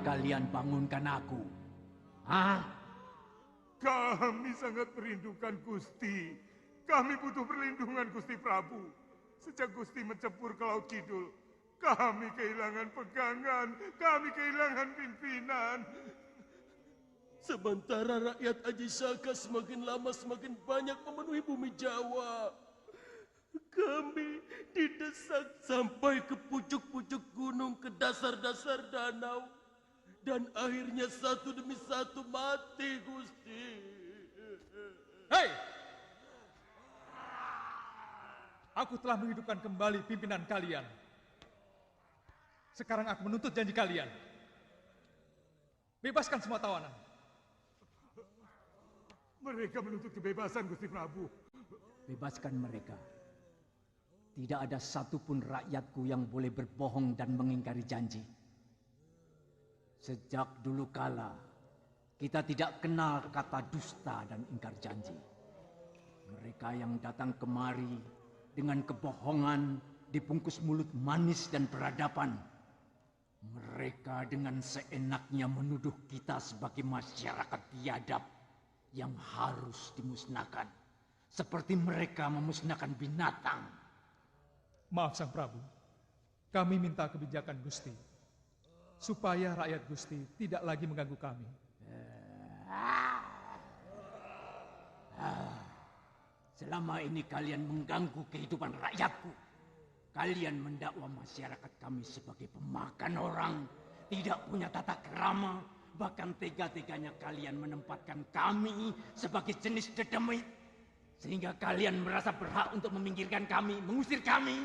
kalian bangunkan aku? Hah? Kami sangat merindukan Gusti. Kami butuh perlindungan Gusti Prabu. Sejak Gusti mencepur ke Laut Kidul, kami kehilangan pegangan, kami kehilangan pimpinan. Sementara rakyat Aji Saka semakin lama semakin banyak memenuhi bumi Jawa. Kami didesak sampai ke pucuk-pucuk gunung, ke dasar-dasar danau. Dan akhirnya satu demi satu mati, Gusti. Hei! Aku telah menghidupkan kembali pimpinan kalian. Sekarang aku menuntut janji kalian. Bebaskan semua tawanan. Mereka menuntut kebebasan, Gusti Prabu. Bebaskan mereka. Tidak ada satupun rakyatku yang boleh berbohong dan mengingkari janji. Sejak dulu kala, kita tidak kenal kata dusta dan ingkar janji. Mereka yang datang kemari dengan kebohongan dibungkus mulut manis dan peradaban. Mereka dengan seenaknya menuduh kita sebagai masyarakat biadab yang harus dimusnahkan. Seperti mereka memusnahkan binatang. Maaf Sang Prabu, kami minta kebijakan Gusti, supaya rakyat Gusti tidak lagi mengganggu kami. Selama ini kalian mengganggu kehidupan rakyatku. Kalian mendakwa masyarakat kami sebagai pemakan orang, tidak punya tata krama, bahkan tega-teganya kalian menempatkan kami sebagai jenis dedemit. Sehingga kalian merasa berhak untuk meminggirkan kami, mengusir kami.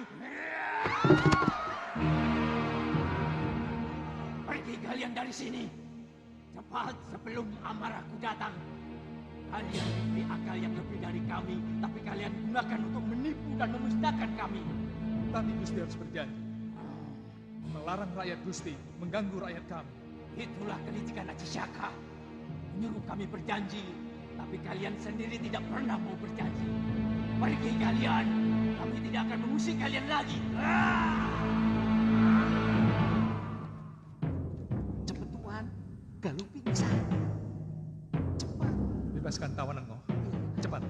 Pergi kalian dari sini. Cepat sebelum amarahku datang. Kalian memiliki akal yang lebih dari kami, tapi kalian gunakan untuk menipu dan memusnahkan kami. Tapi Gusti harus berjanji. Melarang rakyat Gusti mengganggu rakyat kami. Itulah kelicikan Aji Saka. Menyuruh kami berjanji, tapi kalian sendiri tidak pernah mau berjanji. Pergi kalian, kami tidak akan mengusik kalian lagi. Cepat Tuan, Galuh pingsan. Cepat. Bebaskan tawanan kau. Cepat.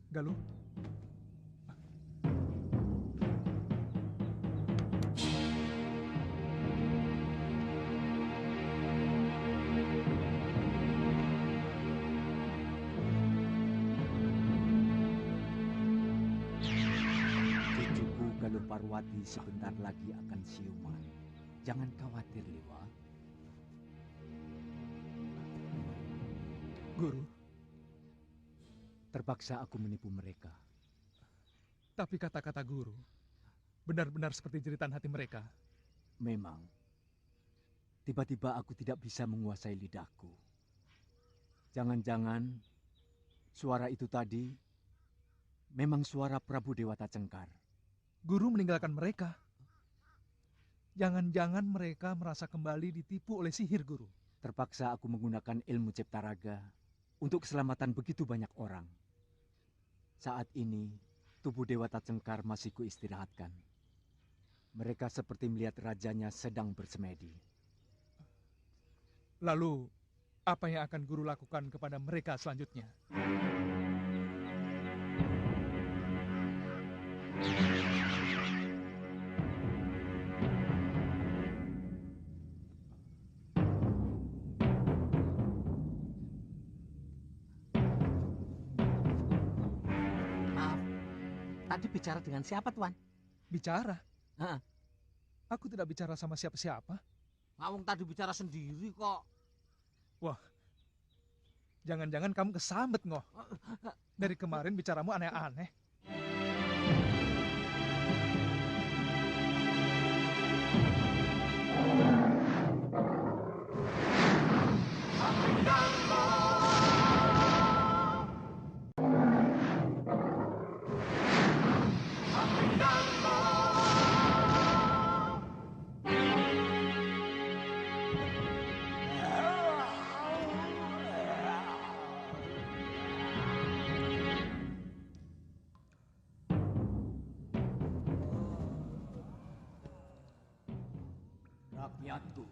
Galuh. Cucuku Galuh Parwati sebentar lagi akan siuman. Jangan khawatir, Liwa. Guru. Terpaksa aku menipu mereka. Tapi kata-kata guru benar-benar seperti jeritan hati mereka. Memang. Tiba-tiba aku tidak bisa menguasai lidahku. Jangan-jangan suara itu tadi memang suara Prabu Dewata Cengkar. Guru meninggalkan mereka. Jangan-jangan mereka merasa kembali ditipu oleh sihir, Guru. Terpaksa aku menggunakan ilmu cipta raga untuk keselamatan begitu banyak orang. Saat ini, tubuh Dewata Cengkar masih kuistirahatkan. Mereka seperti melihat rajanya sedang bersemedi. Lalu, apa yang akan guru lakukan kepada mereka selanjutnya? Tadi bicara dengan siapa, Tuan? Bicara? Hah? Aku tidak bicara sama siapa-siapa. Ngawung tadi bicara sendiri kok. Wah, jangan-jangan kamu kesambet, Ngoh. Dari kemarin bicaramu aneh-aneh. Rakyatku,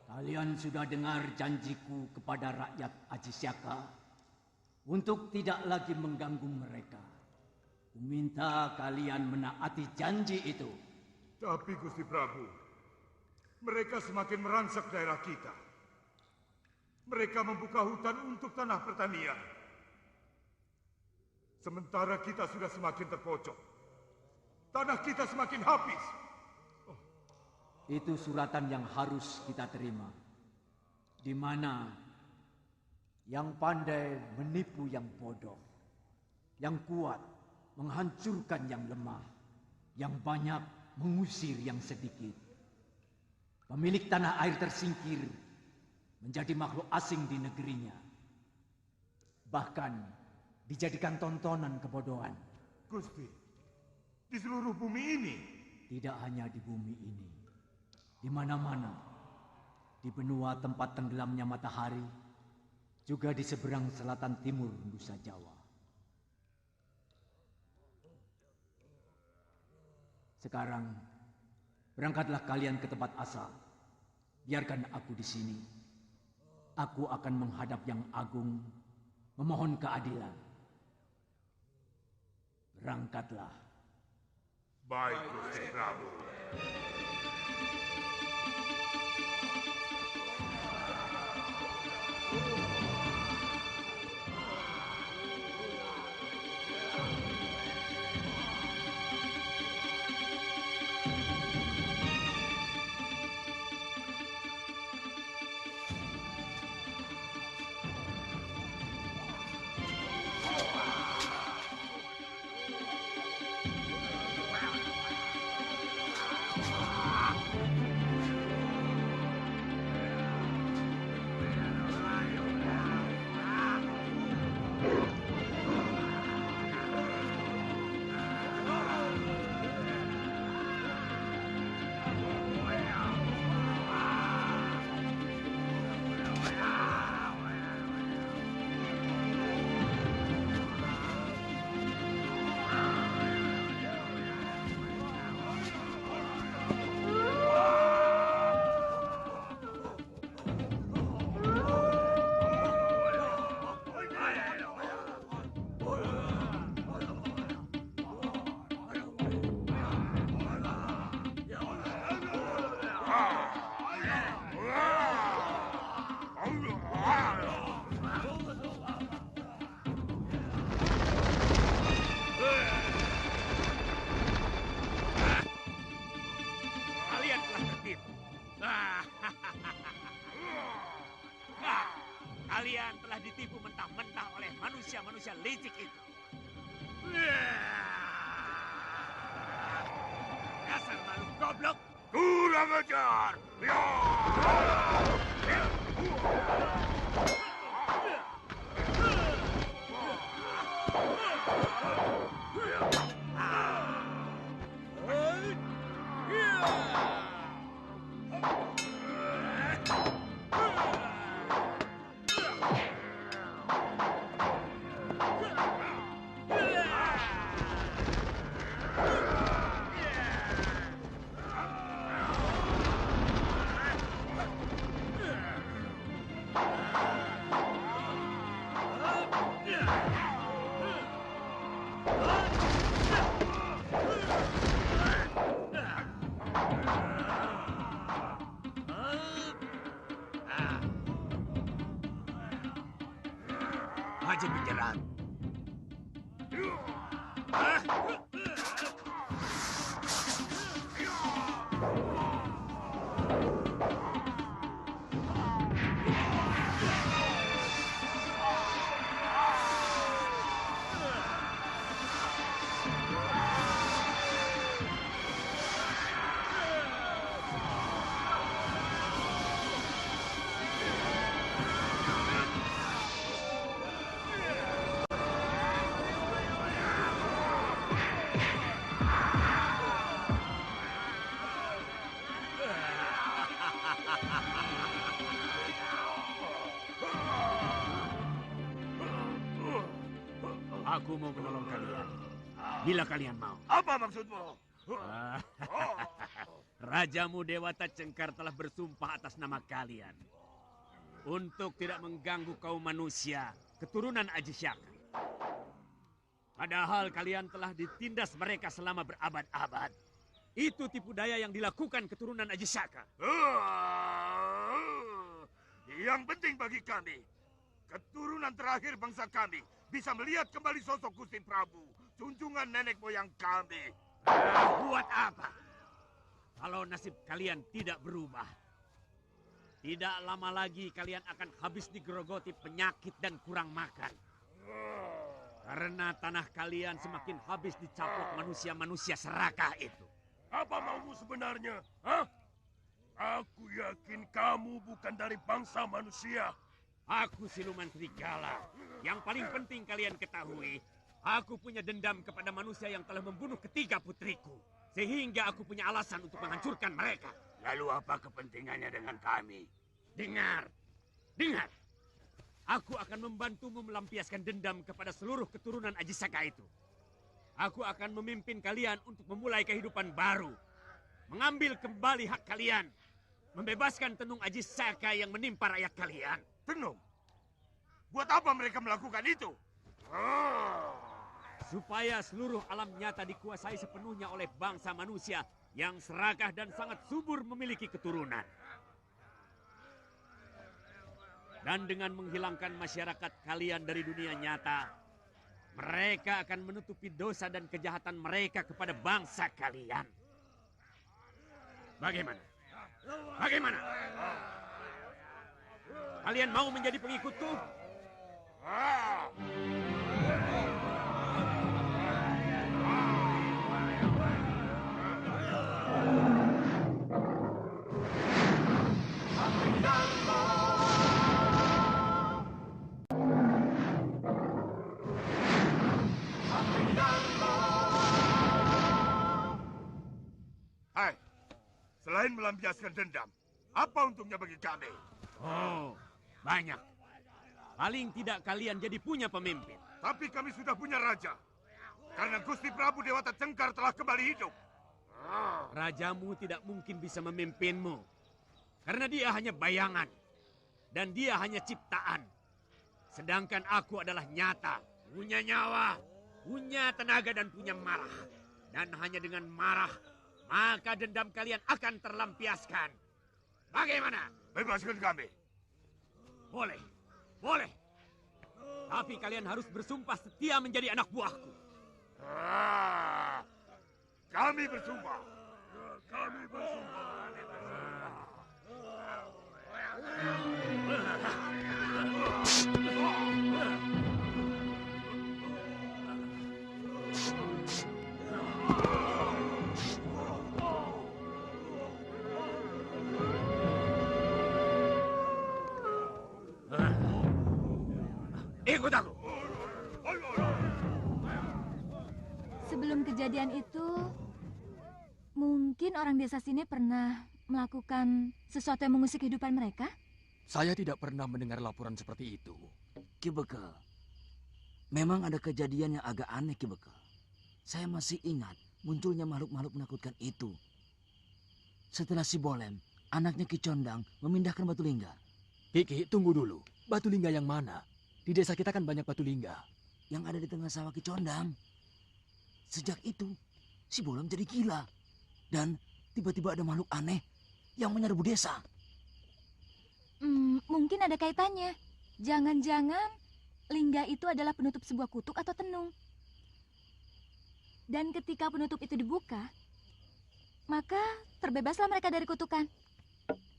kalian sudah dengar janjiku kepada rakyat Ajisyaka untuk tidak lagi mengganggu mereka. Kuminta kalian menaati janji itu. Tapi Gusti Prabu, mereka semakin merangsak daerah kita. Mereka membuka hutan untuk tanah pertanian. Sementara kita sudah semakin terpojok. Tanah kita semakin habis. Itu suratan yang harus kita terima. Di mana yang pandai menipu yang bodoh, yang kuat menghancurkan yang lemah, yang banyak mengusir yang sedikit. Pemilik tanah air tersingkir menjadi makhluk asing di negerinya. Bahkan dijadikan tontonan kebodohan. Gusti, di seluruh bumi ini. Tidak hanya di bumi ini. Di mana-mana, di benua tempat tenggelamnya matahari, juga di seberang selatan timur Nusa Jawa. Sekarang, berangkatlah kalian ke tempat asal. Biarkan aku di sini. Aku akan menghadap Yang Agung, memohon keadilan. Berangkatlah. Baik, Gusti Prabu. Kalian telah ditipu mentah-mentah oleh manusia-manusia licik itu. Dasar makhluk goblok. Kurang ajar. Wajib penjeraan. Aku mau menolong kalian. Bila kalian mau. Apa maksudmu? Rajamu Dewata Cengkar telah bersumpah atas nama kalian. Untuk tidak mengganggu kaum manusia, keturunan Aji Syaka. Padahal kalian telah ditindas mereka selama berabad-abad. Itu tipu daya yang dilakukan keturunan Aji Syaka. Yang penting bagi kami, keturunan terakhir bangsa kami bisa melihat kembali sosok Gusti Prabu, junjungan nenek moyang kami. Buat apa? Kalau nasib kalian tidak berubah, tidak lama lagi kalian akan habis digerogoti penyakit dan kurang makan. Karena tanah kalian semakin habis dicaplok manusia-manusia serakah itu. Apa maumu sebenarnya? Hah? Aku yakin kamu bukan dari bangsa manusia. Aku siluman serigala. Yang paling penting kalian ketahui, aku punya dendam kepada manusia yang telah membunuh ketiga putriku. Sehingga aku punya alasan untuk menghancurkan mereka. Lalu apa kepentingannya dengan kami? Dengar. Aku akan membantumu melampiaskan dendam kepada seluruh keturunan Aji Saka itu. Aku akan memimpin kalian untuk memulai kehidupan baru. Mengambil kembali hak kalian. Membebaskan tenung Aji Saka yang menimpa rakyat kalian. Tenung? Buat apa mereka melakukan itu? Supaya seluruh alam nyata dikuasai sepenuhnya oleh bangsa manusia yang serakah dan sangat subur memiliki keturunan. Dan dengan menghilangkan masyarakat kalian dari dunia nyata, mereka akan menutupi dosa dan kejahatan mereka kepada bangsa kalian. Bagaimana? Kalian mau menjadi pengikutku? Hai, selain melampiaskan dendam, apa untungnya bagi kami? Oh, banyak. Paling tidak kalian jadi punya pemimpin. Tapi kami sudah punya raja. Karena Gusti Prabu Dewata Cengkar telah kembali hidup. Rajamu tidak mungkin bisa memimpinmu. Karena dia hanya bayangan. Dan dia hanya ciptaan. Sedangkan aku adalah nyata. Punya nyawa, punya tenaga dan punya marah. Dan hanya dengan marah, maka dendam kalian akan terlampiaskan. Bagaimana? Bebaskan kami. Boleh. Tapi kalian harus bersumpah setia menjadi anak buahku. Kami bersumpah. Ikut aku. Sebelum kejadian itu, mungkin orang desa sini pernah melakukan sesuatu yang mengusik kehidupan mereka? Saya tidak pernah mendengar laporan seperti itu. Ki Bekel, memang ada kejadian yang agak aneh, Ki Bekel. Saya masih ingat munculnya makhluk-makhluk menakutkan itu. Setelah si Bolem, anaknya Ki Condang memindahkan batu lingga. Ki, tunggu dulu. Batu lingga yang mana? Di desa kita kan banyak batu lingga. Yang ada di tengah sawah Ki Condang. Sejak itu, si Bolem jadi gila. Dan tiba-tiba ada makhluk aneh yang menyerbu desa. Mungkin ada kaitannya. Jangan-jangan lingga itu adalah penutup sebuah kutuk atau tenung. Dan ketika penutup itu dibuka, maka terbebaslah mereka dari kutukan.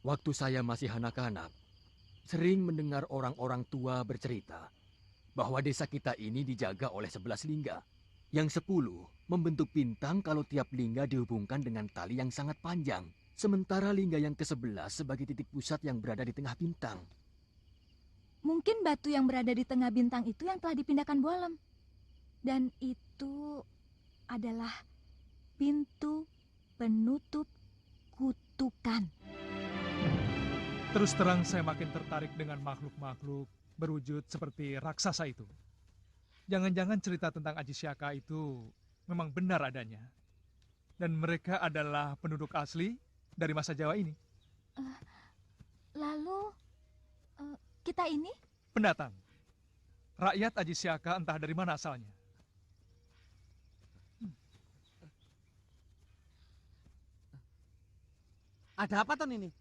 Waktu saya masih anak-anak, sering mendengar orang-orang tua bercerita bahwa desa kita ini dijaga oleh 11 lingga. Yang 10 membentuk bintang kalau tiap lingga dihubungkan dengan tali yang sangat panjang. Sementara lingga yang ke-11 sebagai titik pusat yang berada di tengah bintang. Mungkin batu yang berada di tengah bintang itu yang telah dipindahkan Bolem. Dan itu adalah pintu penutup kutukan. Terus terang saya makin tertarik dengan makhluk-makhluk berwujud seperti raksasa itu. Jangan-jangan cerita tentang Aji Syaka itu memang benar adanya. Dan mereka adalah penduduk asli dari masa Jawa ini. Lalu, kita ini? Pendatang. Rakyat Aji Syaka entah dari mana asalnya. Ada apa Ton ini?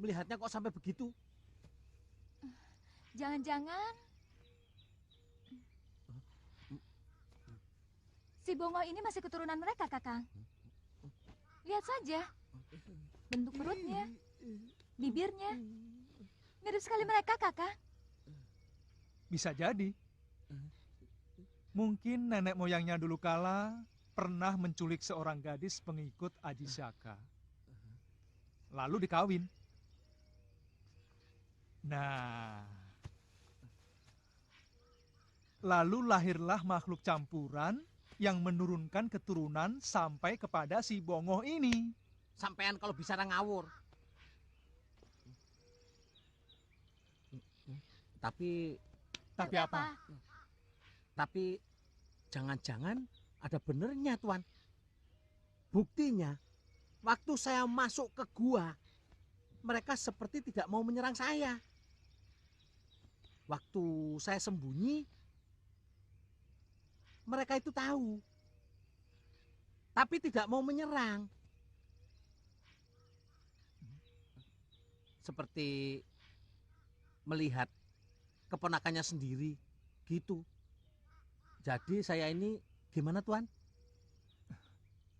Melihatnya kok sampai begitu? Jangan-jangan si Bongo ini masih keturunan mereka, Kakang. Lihat saja. Bentuk perutnya, bibirnya. Mirip sekali mereka, Kakang. Bisa jadi. Mungkin nenek moyangnya dulu kala pernah menculik seorang gadis pengikut Aji Syaka. Lalu dikawin. Nah, lalu lahirlah makhluk campuran yang menurunkan keturunan sampai kepada si Bongo ini. Sampean kalau bisa ngawur. Tapi apa? Tapi jangan-jangan ada benernya, Tuan. Buktinya, waktu saya masuk ke gua, mereka seperti tidak mau menyerang saya. Waktu saya sembunyi, mereka itu tahu. Tapi tidak mau menyerang. Seperti melihat keponakannya sendiri, gitu. Jadi saya ini gimana, Tuan?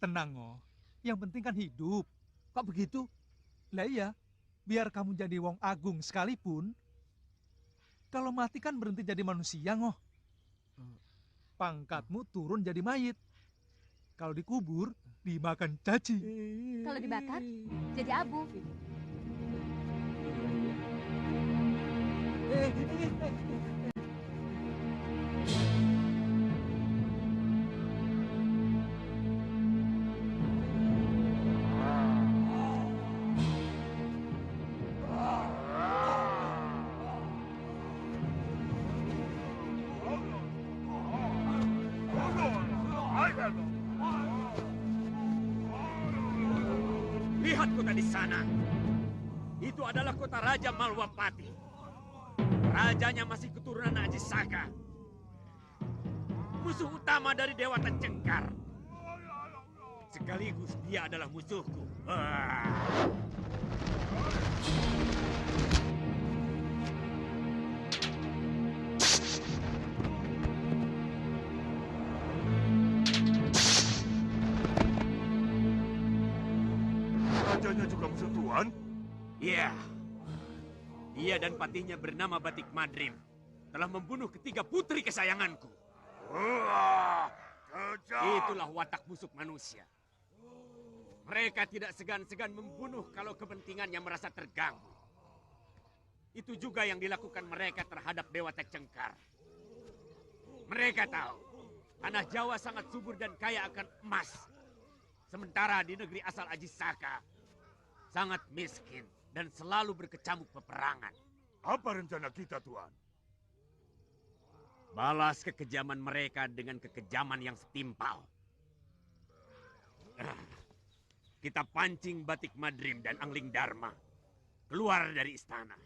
Tenang, Oh. Yang penting kan hidup. Kok begitu? Lah iya, biar kamu jadi wong agung sekalipun, kalau mati kan berhenti jadi manusia, Ngoh. Pangkatmu turun jadi mayit. Kalau dikubur, dimakan caci. Kalau dibakar, jadi abu. Lihat kota di sana. Itu adalah kota Raja Malwapati. Rajanya masih keturunan Aji Saka. Musuh utama dari Dewata Cengkar. Sekaligus dia adalah musuhku. Rajanya juga musuh Tuan? Iya. Dia dan patinya bernama Batik Madrim telah membunuh ketiga putri kesayanganku. Wah, kejam. Itulah watak busuk manusia. Mereka tidak segan-segan membunuh kalau kepentingannya merasa terganggu. Itu juga yang dilakukan mereka terhadap Dewata Cengkar. Mereka tahu tanah Jawa sangat subur dan kaya akan emas. Sementara di negeri asal Aji Saka sangat miskin dan selalu berkecamuk peperangan. Apa rencana kita, Tuan? Balas kekejaman mereka dengan kekejaman yang setimpal. Kita pancing Batik Madrim dan Angling Dharma keluar dari istana.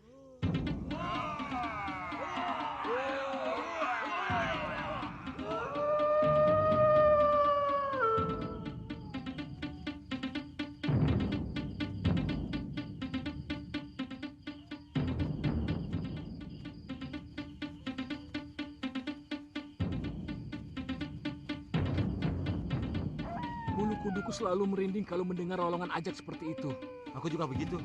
Bulu kuduku selalu merinding kalau mendengar rolongan ajak seperti itu. Aku juga begitu.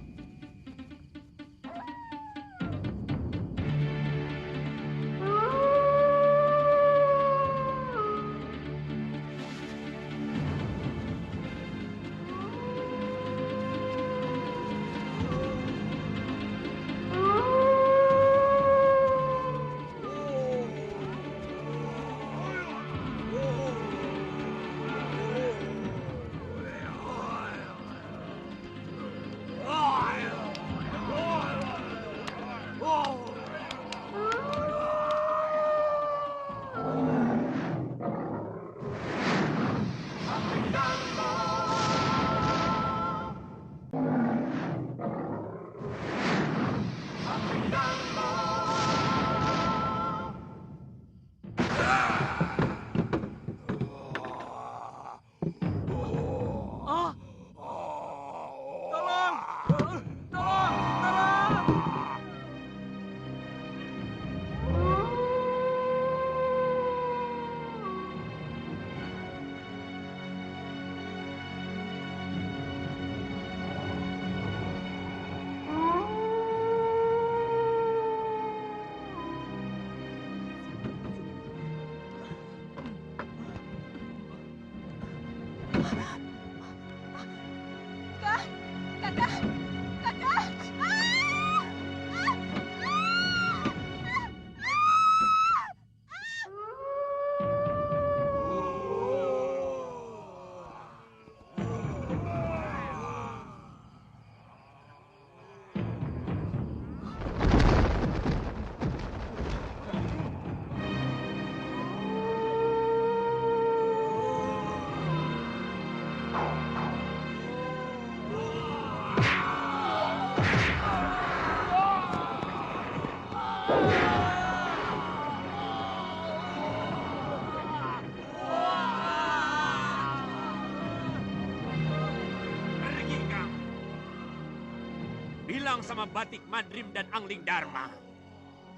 Bilang sama Batik Madrim dan Angling Dharma,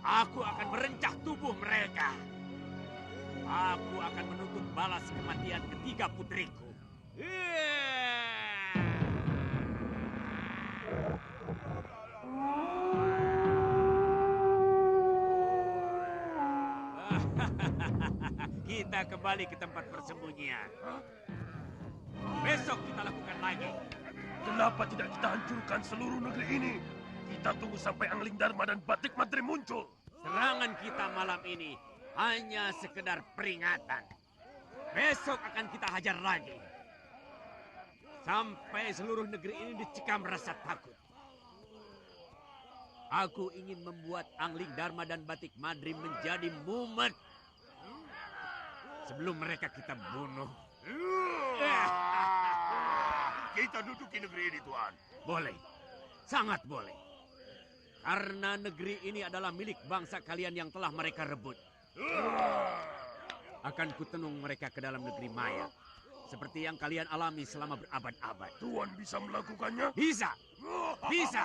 aku akan merencah tubuh mereka. Aku akan menuntut balas kematian ketiga putriku. Kita kembali ke tempat persembunyian. Besok kita lakukan lagi. Kenapa tidak kita hancurkan seluruh negeri ini? Kita tunggu sampai Angling Dharma dan Batik Madrim muncul. Serangan kita malam ini hanya sekedar peringatan. Besok akan kita hajar lagi. Sampai seluruh negeri ini dicekam rasa takut. Aku ingin membuat Angling Dharma dan Batik Madrim menjadi mumet. Sebelum mereka kita bunuh. Kita duduki negeri ini, Tuan. Boleh. Sangat boleh. Karena negeri ini adalah milik bangsa kalian yang telah mereka rebut. Akan kutenung mereka ke dalam negeri maya. Seperti yang kalian alami selama berabad-abad. Tuan bisa melakukannya? Bisa. Bisa.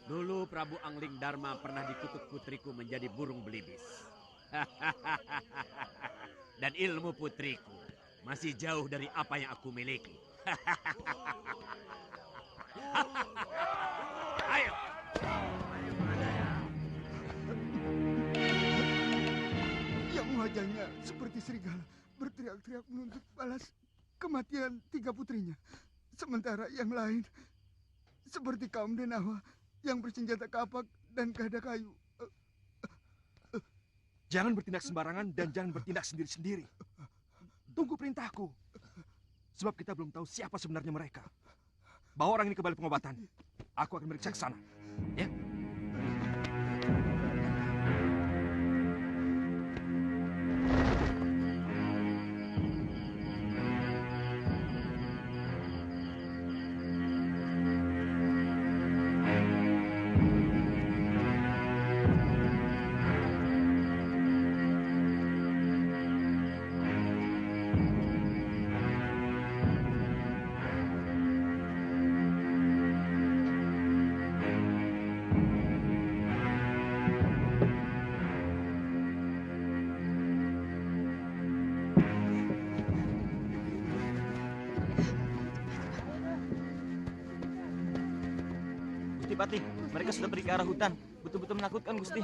Dulu Prabu Angling Dharma pernah dikutuk putriku menjadi burung belibis. Dan ilmu putriku masih jauh dari apa yang aku miliki. Ayo. Yang wajahnya seperti serigala berteriak-teriak menuntut balas kematian tiga putrinya. Sementara yang lain seperti kaum Denawa yang bersenjata kapak dan gada kayu. Jangan bertindak sembarangan dan jangan bertindak sendiri-sendiri. Tunggu perintahku. Sebab kita belum tahu siapa sebenarnya mereka. Bawa orang ini ke balai pengobatan. Aku akan meriksa ke sana. Ya? Gusti Patih, mereka sudah pergi ke arah hutan. Betul-betul menakutkan, Gusti.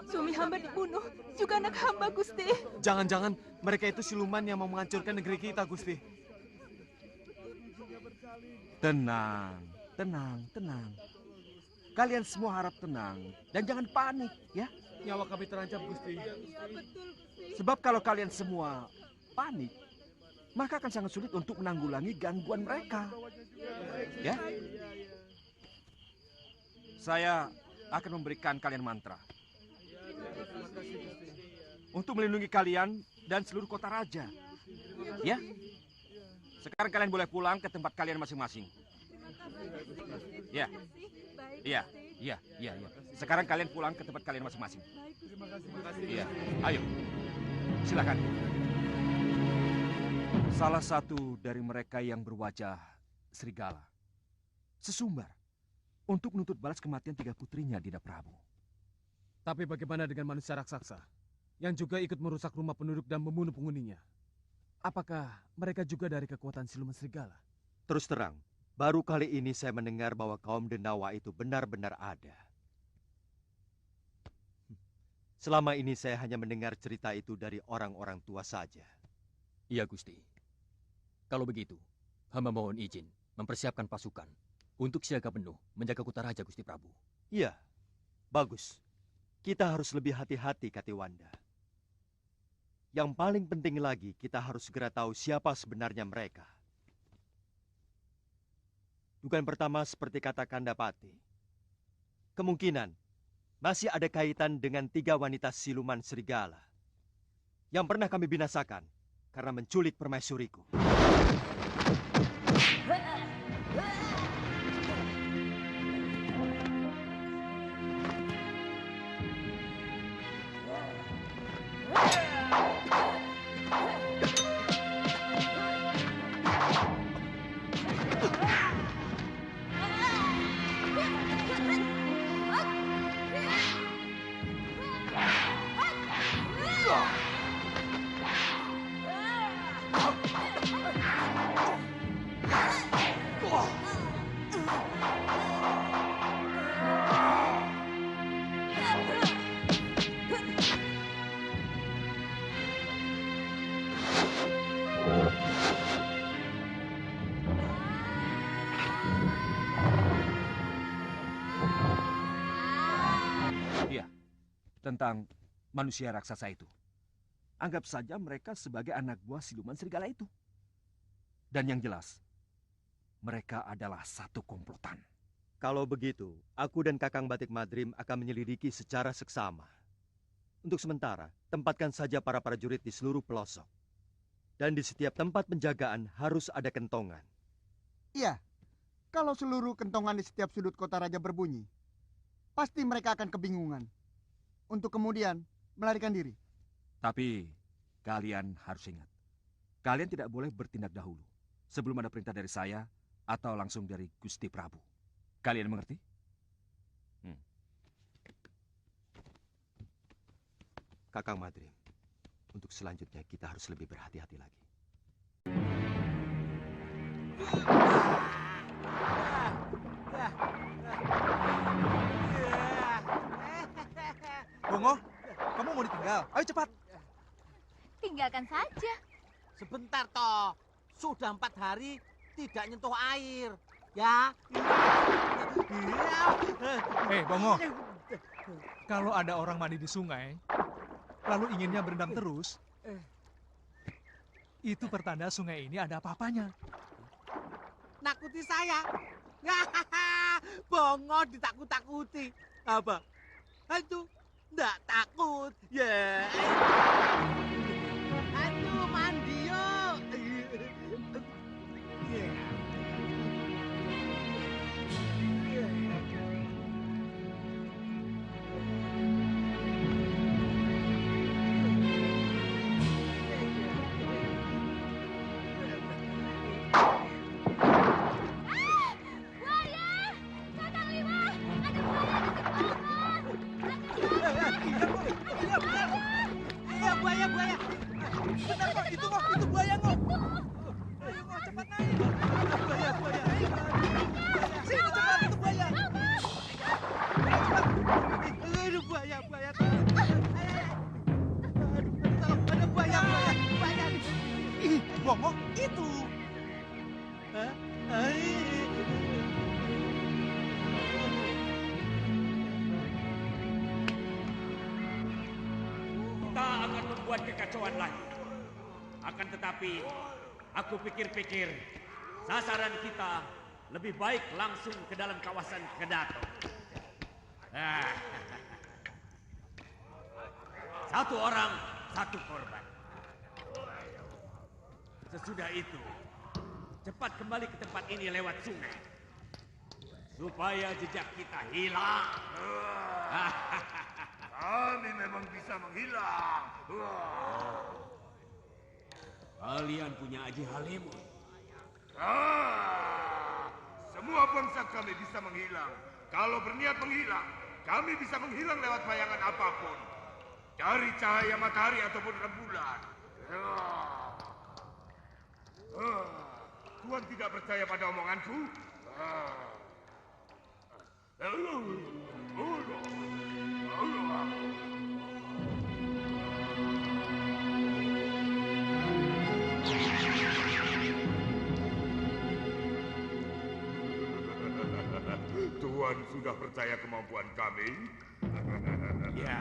Suami hamba dibunuh, juga anak hamba, Gusti. Jangan-jangan mereka itu siluman yang mau menghancurkan negeri kita, Gusti. Tenang, tenang, tenang. Kalian semua harap tenang dan jangan panik, ya. Nyawa kami terancam, Gusti. Sebab kalau kalian semua panik, maka akan sangat sulit untuk menanggulangi gangguan mereka. Ya? Saya akan memberikan kalian mantra. Untuk melindungi kalian dan seluruh kota raja. Ya? Sekarang kalian boleh pulang ke tempat kalian masing-masing. Ya. Iya. Sekarang kalian pulang ke tempat kalian masing-masing. Iya, ayo. Silakan. Salah satu dari mereka yang berwajah serigala sesumbar untuk menuntut balas kematian 3 putrinya, Dinda Prabu. Tapi bagaimana dengan manusia raksasa yang juga ikut merusak rumah penduduk dan membunuh penghuninya? Apakah mereka juga dari kekuatan siluman serigala? Terus terang, baru kali ini saya mendengar bahwa kaum Denawa itu benar-benar ada. Selama ini saya hanya mendengar cerita itu dari orang-orang tua saja. Iya, Gusti. Kalau begitu, hamba mohon izin mempersiapkan pasukan untuk siaga penuh menjaga Kutaraja, Gusti Prabu. Iya, bagus. Kita harus lebih hati-hati, Katiwanda. Yang paling penting lagi, kita harus segera tahu siapa sebenarnya mereka. Dugaan pertama seperti kata Kandapati. Kemungkinan masih ada kaitan dengan 3 wanita siluman serigala yang pernah kami binasakan karena menculik permaisuriku. Tentang manusia raksasa itu. Anggap saja mereka sebagai anak buah siluman serigala itu. Dan yang jelas, mereka adalah satu komplotan. Kalau begitu, aku dan Kakang Batik Madrim akan menyelidiki secara seksama. Untuk sementara, tempatkan saja para prajurit di seluruh pelosok. Dan di setiap tempat penjagaan harus ada kentongan. Iya, kalau seluruh kentongan di setiap sudut kota raja berbunyi, pasti mereka akan kebingungan. Untuk kemudian melarikan diri. Tapi kalian harus ingat, kalian tidak boleh bertindak dahulu sebelum ada perintah dari saya atau langsung dari Gusti Prabu. Kalian mengerti? Kakang Madrim, untuk selanjutnya kita harus lebih berhati-hati lagi. Bongo, kamu mau ditinggal? Ayo cepat. Tinggalkan saja. Sebentar toh. Sudah 4 hari tidak nyentuh air. Ya. Bongo. Kalau ada orang mandi di sungai, lalu inginnya berendam terus, itu pertanda sungai ini ada apa-apanya. Nakuti saya. Bongo ditakut-takuti. Apa? Aduh. Nggak takut, ya. Aduh, mandi yuk. Bongo, itu. Kita akan membuat kekacauan lagi. Akan tetapi, aku pikir-pikir, sasaran kita lebih baik langsung ke dalam kawasan Kedaton. Satu orang, satu korban. Sesudah itu, cepat kembali ke tempat ini lewat sungai. supaya jejak kita hilang. Kami memang bisa menghilang. Kalian punya Aji Halimun. Semua bangsa kami bisa menghilang. Kalau berniat menghilang, kami bisa menghilang lewat bayangan apapun. Dari cahaya matahari ataupun rembulan. Tuhan tidak percaya pada omonganku? Tuhan sudah percaya kemampuan kami? Ya,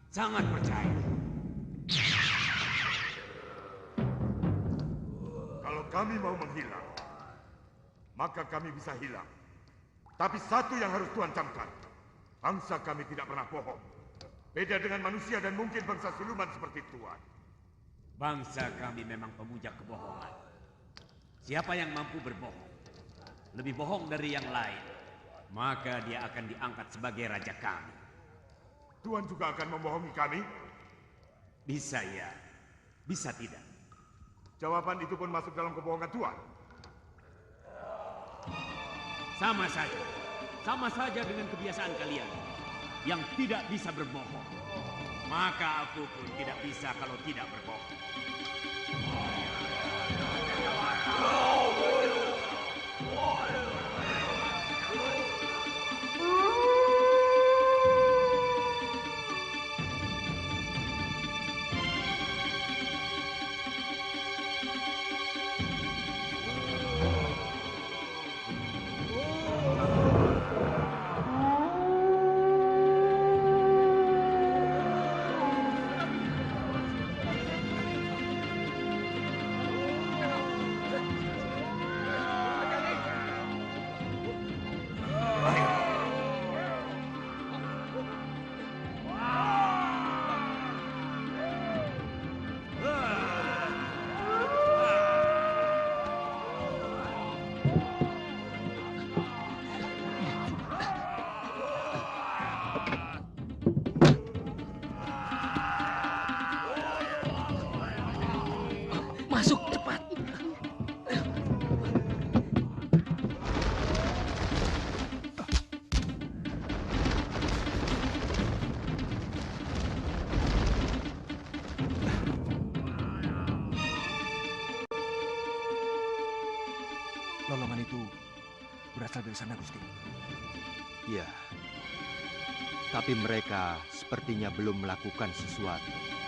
sangat percaya. Kalau kami mau menghilang, maka kami bisa hilang. Tapi satu yang harus Tuhan camkan, bangsa kami tidak pernah bohong. Beda dengan manusia dan mungkin bangsa siluman seperti Tuhan. Bangsa kami memang pemuja kebohongan. Siapa yang mampu berbohong, lebih bohong dari yang lain, maka dia akan diangkat sebagai raja kami. Tuhan juga akan membohongi kami? Bisa ya, bisa tidak. Jawaban itu pun masuk dalam kebohongan Tuhan. Sama saja dengan kebiasaan kalian yang tidak bisa berbohong. Maka aku pun tidak bisa kalau tidak berbohong. Masuk cepat. Lolongan itu berasal dari sana, Gusti. Iya. Tapi mereka sepertinya belum melakukan sesuatu.